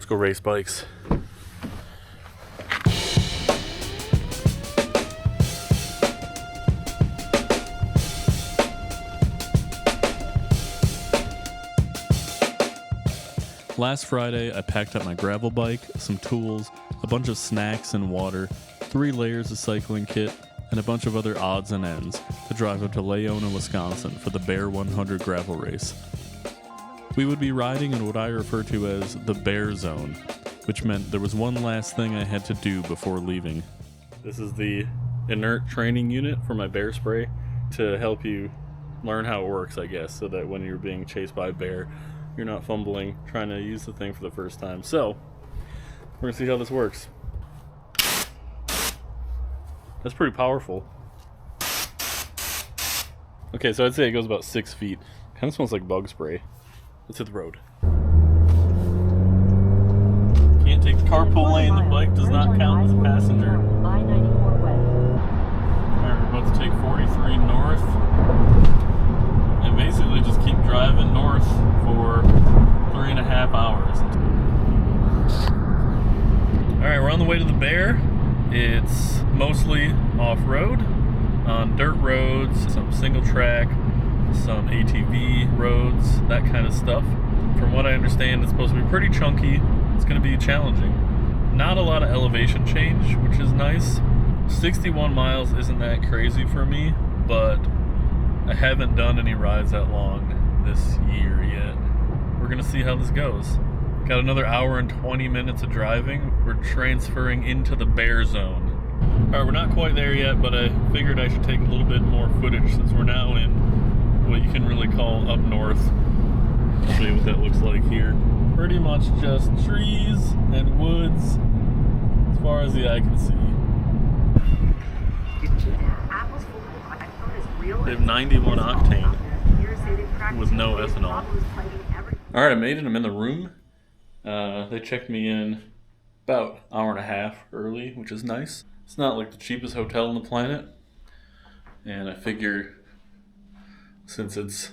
Let's go race bikes. Last Friday, I packed up my gravel bike, some tools, a bunch of snacks and water, 3 layers of cycling kit, and a bunch of other odds and ends to drive up to Laona, Wisconsin for the Bear 100 gravel race. We would be riding in what I refer to as the Bear Zone, which meant there was one last thing I had to do before leaving. This is the inert training unit for my bear spray to help you learn how it works, I guess, so that when you're being chased by a bear, you're not fumbling trying to use the thing for the first time. So, we're gonna see how this works. That's pretty powerful. Okay, so I'd say it goes about 6 feet. Kind of smells like bug spray. Let's hit the road. Can't take the carpool lane. The bike does not count as a passenger. Alright, we're about to take 43 north. And basically just keep driving north for 3.5 hours. Alright, we're on the way to the Bear. It's mostly off-road, on dirt roads, some single track, some ATV roads, that kind of stuff. From what I understand, it's supposed to be pretty chunky. It's going to be challenging. Not a lot of elevation change, which is nice. 61 miles isn't that crazy for me, but I haven't done any rides that long this year yet. We're going to see how this goes. Got another hour and 20 minutes of driving. We're transferring into the Bear Zone. Alright, we're not quite there yet, but I figured I should take a little bit more footage since we're now in what you can really call up north. I'll show you what that looks like here. Pretty much just trees and woods as far as the eye can see. They have 91 octane with no ethanol. Alright, I made it. I'm in the room. They checked me in about an hour and a half early, which is nice. It's not like the cheapest hotel on the planet. And I figure since it's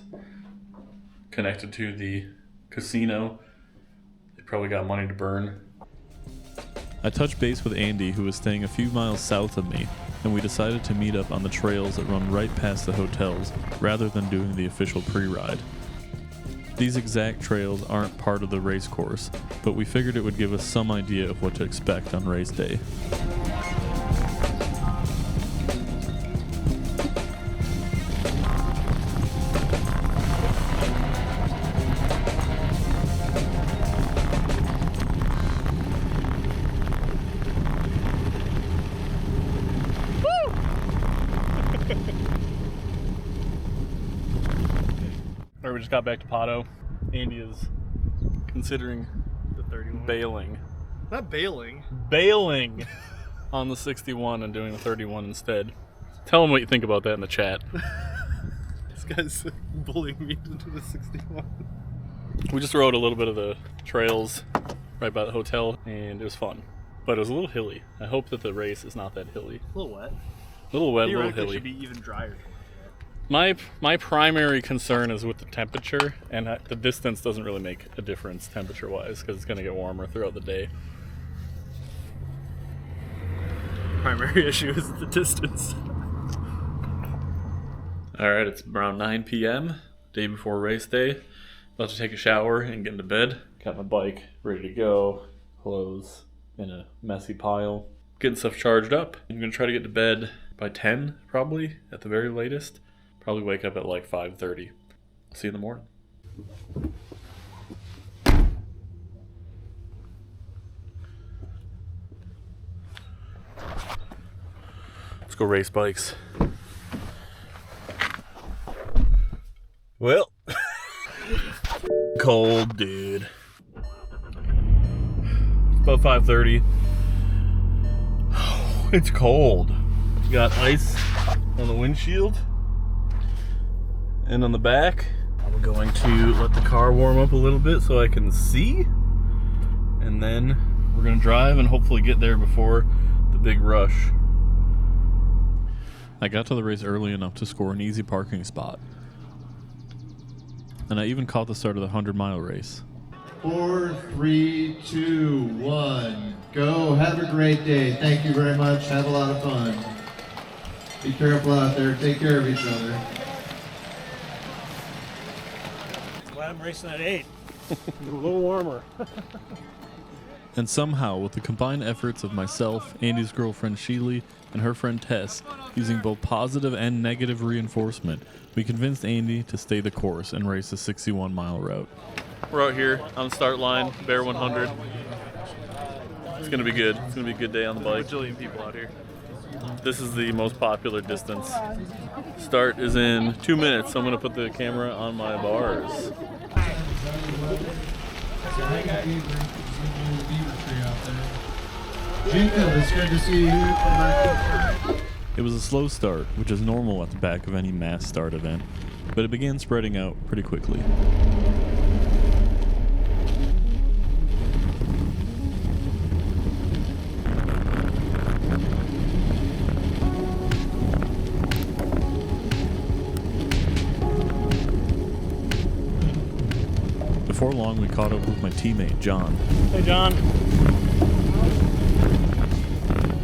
connected to the casino, they probably got money to burn. I touched base with Andy, who was staying a few miles south of me, and we decided to meet up on the trails that run right past the hotels, rather than doing the official pre-ride. These exact trails aren't part of the race course, but we figured it would give us some idea of what to expect on race day. We just got back to Pato. Andy is considering the 31. bailing. Not bailing. Bailing on the 61 and doing the 31 instead. Tell him what you think about that in the chat. This guy's bullying me to do the 61. We just rode a little bit of the trails right by the hotel and it was fun. But it was a little hilly. I hope that the race is not that hilly. A little wet. A little wet, a little hilly. It should be even drier. My primary concern is with the temperature, and the distance doesn't really make a difference temperature-wise because it's going to get warmer throughout the day. Primary issue is the distance. Alright, it's around 9 p.m., day before race day. About to take a shower and get into bed. Got my bike ready to go, clothes in a messy pile. Getting stuff charged up. I'm going to try to get to bed by 10, probably, at the very latest. Probably wake up at like 5:30. I'll see you in the morning. Let's go race bikes. Well, cold, dude. It's about 5:30. It's cold. Got ice on the windshield. And on the back, I'm going to let the car warm up a little bit so I can see. And then we're going to drive and hopefully get there before the big rush. I got to the race early enough to score an easy parking spot. And I even caught the start of the 100-mile race. 4, 3, 2, 1, go. Have a great day. Thank you very much. Have a lot of fun. Be careful out there. Take care of each other. That's why I'm racing at 8. A little warmer. And somehow, with the combined efforts of myself, Andy's girlfriend Sheely, and her friend Tess, using both positive and negative reinforcement, we convinced Andy to stay the course and race a 61-mile route. We're out here on the start line, Bear 100. It's going to be good. It's going to be a good day on the bike. Bajillion people out here. This is the most popular distance. Start is in 2 minutes, so I'm going to put the camera on my bars. Jacob, it's good to see you. It was a slow start, which is normal at the back of any mass start event, but it began spreading out pretty quickly. Before long, we caught up with my teammate, John. Hey, John.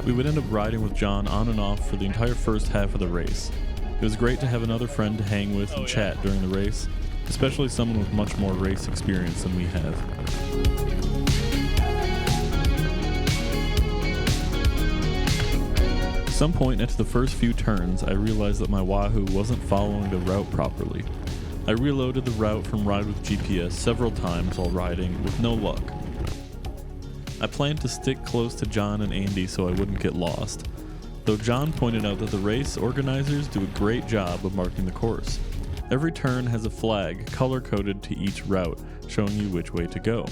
We would end up riding with John on and off for the entire first half of the race. It was great to have another friend to hang with and chat during the race, especially someone with much more race experience than we have. At some point into the first few turns, I realized that my Wahoo wasn't following the route properly. I reloaded the route from Ride with GPS several times while riding with no luck. I planned to stick close to John and Andy so I wouldn't get lost, though John pointed out that the race organizers do a great job of marking the course. Every turn has a flag color-coded to each route, showing you which way to go.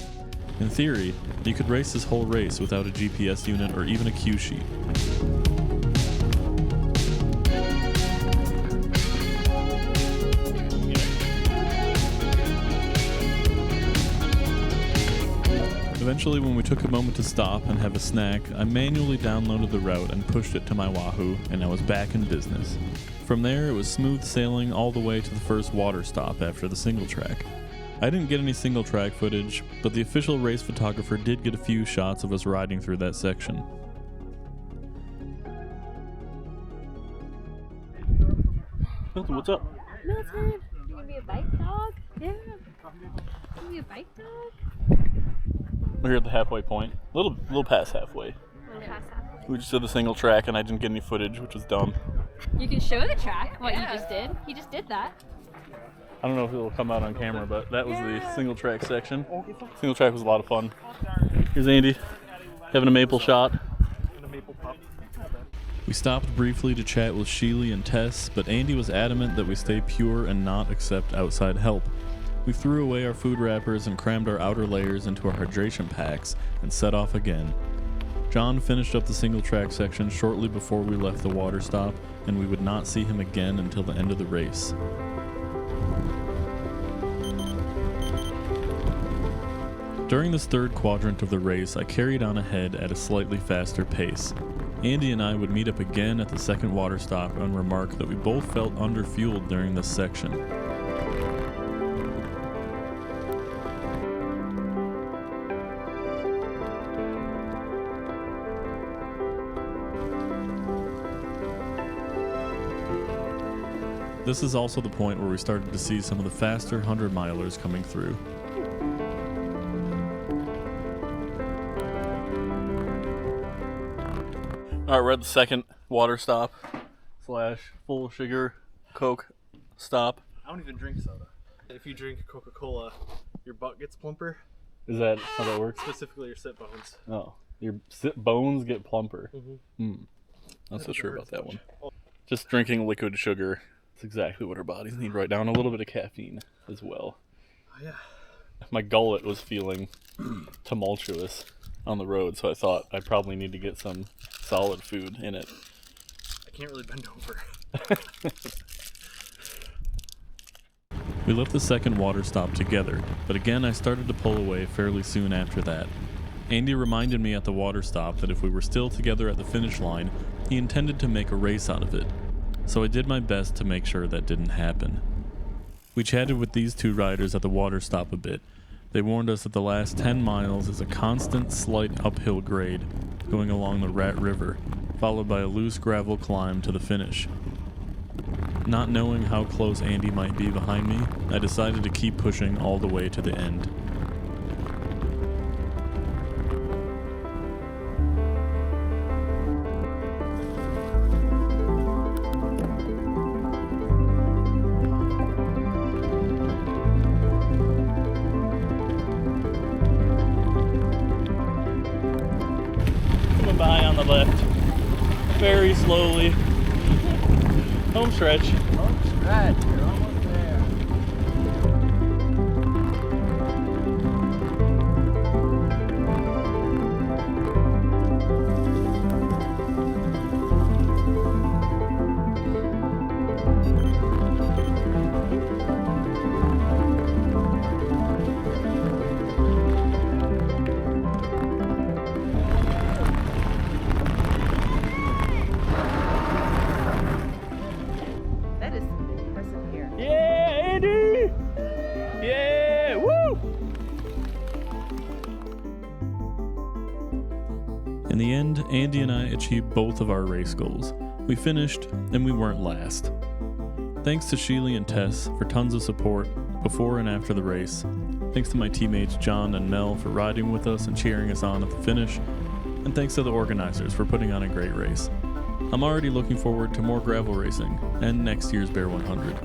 In theory, you could race this whole race without a GPS unit or even a cue sheet. Eventually, when we took a moment to stop and have a snack, I manually downloaded the route and pushed it to my Wahoo, and I was back in business. From there, it was smooth sailing all the way to the first water stop after the single track. I didn't get any single track footage, but the official race photographer did get a few shots of us riding through that section. Milton, what's up? Milton, you gonna be a bike dog? Yeah. You gonna be a bike dog? We're here at the halfway point. A little past halfway. We just did the single track and I didn't get any footage, which was dumb. You can show the track, what you just did. He just did that. I don't know if it'll come out on camera, but that was the single track section. Single track was a lot of fun. Here's Andy, having a maple shot. We stopped briefly to chat with Sheely and Tess, but Andy was adamant that we stay pure and not accept outside help. We threw away our food wrappers and crammed our outer layers into our hydration packs and set off again. John finished up the single track section shortly before we left the water stop, and we would not see him again until the end of the race. During this third quadrant of the race, I carried on ahead at a slightly faster pace. Andy and I would meet up again at the second water stop and remark that we both felt underfueled during this section. This is also the point where we started to see some of the faster 100-milers coming through. Alright, we're at the second water stop / full sugar Coke stop. I don't even drink soda. If you drink Coca-Cola, your butt gets plumper. Is that how that works? Specifically your sit bones. Oh, your sit bones get plumper. Mm-hmm. Not so sure about that one. Just drinking liquid sugar. That's exactly what our bodies need right now, and a little bit of caffeine as well. Oh, yeah. My gullet was feeling tumultuous on the road, so I thought I probably need to get some solid food in it. I can't really bend over. We left the second water stop together, but again I started to pull away fairly soon after that. Andy reminded me at the water stop that if we were still together at the finish line, he intended to make a race out of it. So I did my best to make sure that didn't happen. We chatted with these two riders at the water stop a bit, They warned us that the last 10 miles is a constant slight uphill grade going along the Rat River, followed by a loose gravel climb to the finish. Not knowing how close Andy might be behind me, I decided to keep pushing all the way to the end. Coming by on the left, very slowly. Home stretch. Home stretch, you're almost there. That is impressive here. Yeah, Andy! Yeah, woo! In the end, Andy and I achieved both of our race goals. We finished, and we weren't last. Thanks to Sheely and Tess for tons of support before and after the race. Thanks to my teammates John and Mel for riding with us and cheering us on at the finish. And thanks to the organizers for putting on a great race. I'm already looking forward to more gravel racing and next year's Bear 100.